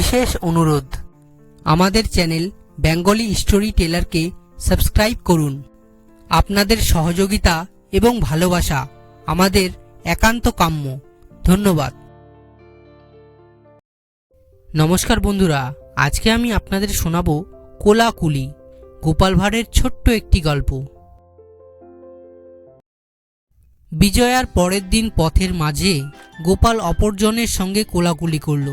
বিশেষ অনুরোধ, আমাদের চ্যানেল বেঙ্গলি স্টোরি টেলারকে সাবস্ক্রাইব করুন। আপনাদের সহযোগিতা এবং ভালোবাসা আমাদের একান্ত কাম্য। ধন্যবাদ। নমস্কার বন্ধুরা, আজকে আমি আপনাদের শোনাবো কোলাকুলি, গোপাল ভাঁড়ের ছোট্ট একটি গল্প। বিজয়ার পরের দিন পথের মাঝে গোপাল অপরজনের সঙ্গে কোলাকুলি করল।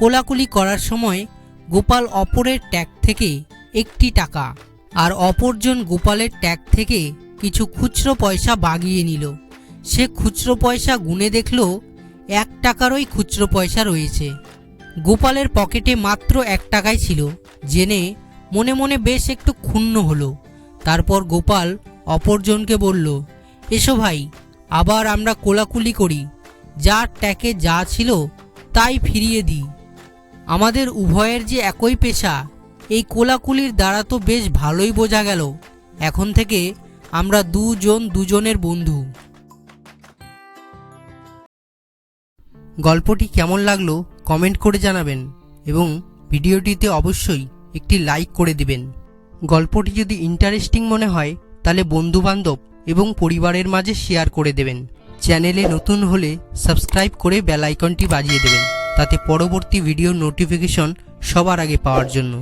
কোলাকুলি করার সময় গোপাল অপরের ট্যাগ থেকে একটি টাকা আর অপরজন গোপালের ট্যাগ থেকে কিছু খুচরো পয়সা বাগিয়ে নিল। সে খুচরো পয়সা গুনে দেখল 1 টাকারই খুচরো পয়সা রয়েছে। গোপালের পকেটে মাত্র 1 টাকাই ছিল। জেনে মনে মনে বেশ একটু ক্ষুণ্ণ হলো। তারপর গোপাল অপরজনকে বলল, এসো ভাই, আবার আমরা কোলাকুলি করি, যার ট্যাগে যা ছিল তাই ফিরিয়ে দিই। আমাদের উভয়ের যে একই পেশা, এই কোলাকুলির দ্বারা তো বেশ ভালোই বোঝা গেল। এখন থেকে আমরা দুজনের বন্ধু। গল্পটি কেমন লাগলো কমেন্ট করে জানাবেন এবং ভিডিওটিতে অবশ্যই একটি লাইক করে দিবেন। গল্পটি যদি ইন্টারেস্টিং মনে হয় তাহলে বন্ধুবান্ধব এবং পরিবারের মাঝে শেয়ার করে দেবেন। চ্যানেলে নতুন হলে সাবস্ক্রাইব করে বেল আইকনটি বাজিয়ে দেবেন, তাতে পরবর্তী ভিডিওর নোটিফিকেশন সবার আগে পাওয়ার জন্য।